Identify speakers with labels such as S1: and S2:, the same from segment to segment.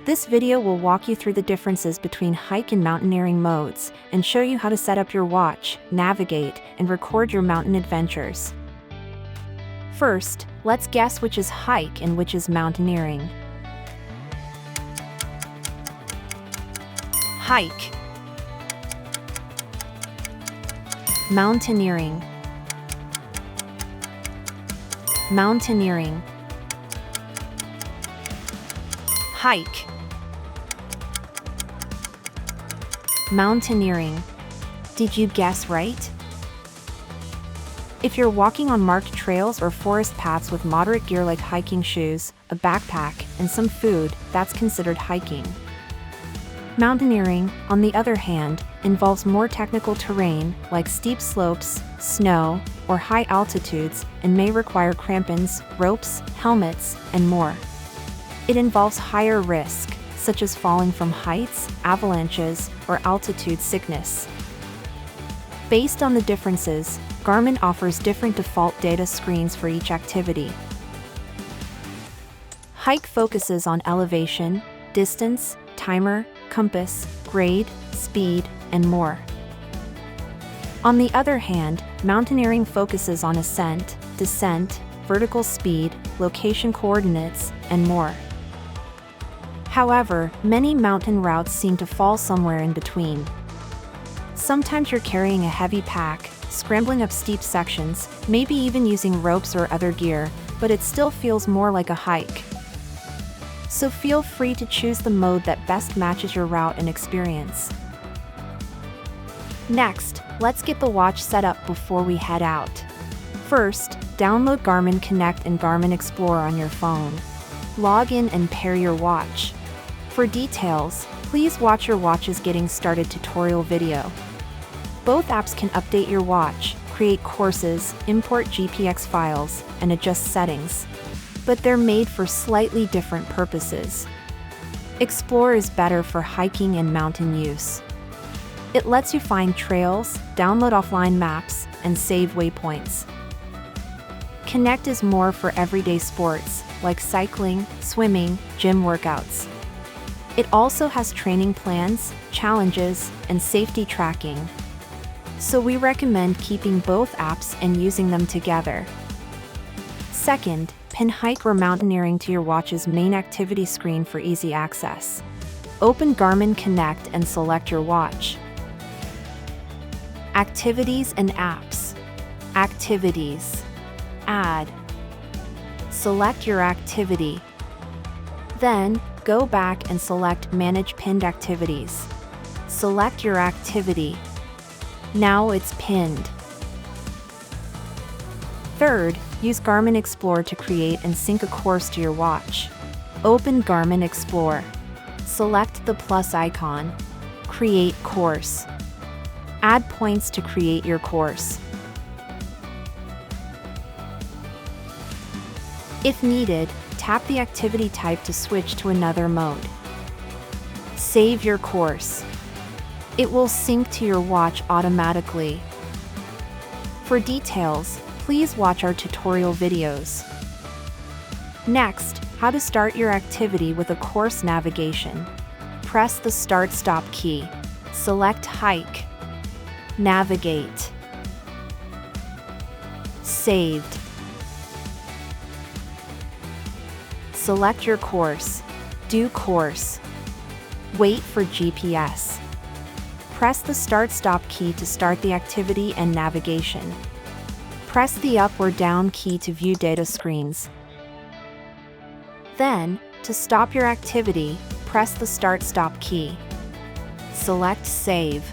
S1: This video will walk you through the differences between hike and mountaineering modes and show you how to set up your watch, navigate, and record your mountain adventures. First, let's guess which is hike and which is mountaineering. Hike. Mountaineering. Mountaineering. Hike. Mountaineering. Did you guess right? If you're walking on marked trails or forest paths with moderate gear like hiking shoes, a backpack, and some food, that's considered hiking. Mountaineering, on the other hand, involves more technical terrain like steep slopes, snow, or high altitudes, and may require crampons, ropes, helmets, and more. It involves higher risk, such as falling from heights, avalanches, or altitude sickness. Based on the differences, Garmin offers different default data screens for each activity. Hike focuses on elevation, distance, timer, compass, grade, speed, and more. On the other hand, mountaineering focuses on ascent, descent, vertical speed, location coordinates, and more. However, many mountain routes seem to fall somewhere in between. Sometimes you're carrying a heavy pack, scrambling up steep sections, maybe even using ropes or other gear, but it still feels more like a hike. So feel free to choose the mode that best matches your route and experience. Next, let's get the watch set up before we head out. First, download Garmin Connect and Garmin Explore on your phone. Log in and pair your watch. For details, please watch your watch's Getting Started tutorial video. Both apps can update your watch, create courses, import GPX files, and adjust settings. But they're made for slightly different purposes. Explore is better for hiking and mountain use. It lets you find trails, download offline maps, and save waypoints. Connect is more for everyday sports, like cycling, swimming, gym workouts. It also has training plans, challenges, and safety tracking. So we recommend keeping both apps and using them together. Second, pin hike or mountaineering to your watch's main activity screen for easy access. Open Garmin Connect and select your watch. Activities and apps. Activities. Add. Select your activity. Then, go back and select Manage Pinned Activities. Select your activity. Now it's pinned. Third, use Garmin Explore to create and sync a course to your watch. Open Garmin Explore. Select the plus icon. Create course. Add points to create your course. If needed, tap the activity type to switch to another mode. Save your course. It will sync to your watch automatically. For details, please watch our tutorial videos. Next, how to start your activity with a course navigation. Press the Start/Stop key. Select Hike. Navigate. Saved. Select your course. Do course. Wait for GPS. Press the Start/Stop key to start the activity and navigation. Press the up or down key to view data screens. Then, to stop your activity, press the Start/Stop key. Select Save.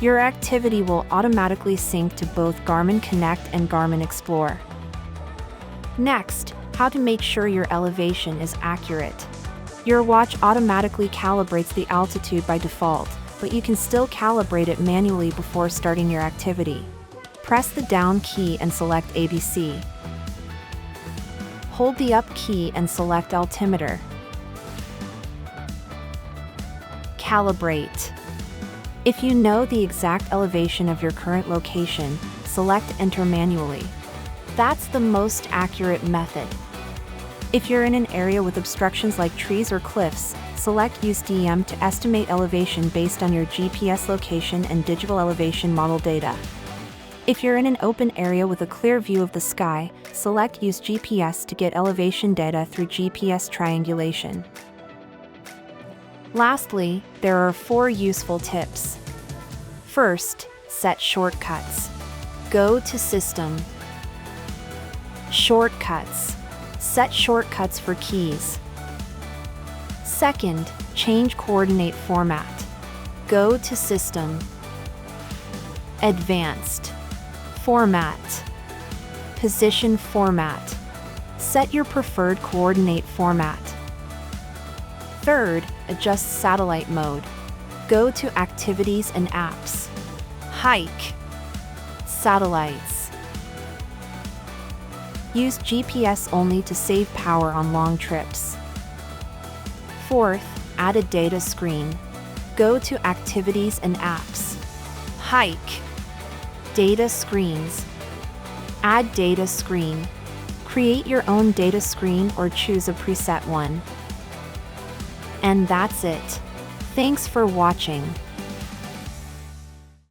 S1: Your activity will automatically sync to both Garmin Connect and Garmin Explore. Next, how to make sure your elevation is accurate. Your watch automatically calibrates the altitude by default, but you can still calibrate it manually before starting your activity. Press the down key and select ABC. Hold the up key and select altimeter. Calibrate. If you know the exact elevation of your current location, select Enter manually. That's the most accurate method. If you're in an area with obstructions like trees or cliffs, select Use DEM to estimate elevation based on your GPS location and digital elevation model data. If you're in an open area with a clear view of the sky, select Use GPS to get elevation data through GPS triangulation. Lastly, there are 4 useful tips. First, set shortcuts. Go to System. Shortcuts. Set shortcuts for keys. Second, change coordinate format. Go to System. Advanced. Format. Position format. Set your preferred coordinate format. Third, adjust satellite mode. Go to Activities and Apps. Hike. Satellites. Use GPS only to save power on long trips. Fourth, add a data screen. Go to Activities and Apps. Hike. Data screens. Add data screen. Create your own data screen or choose a preset one. And that's it. Thanks for watching.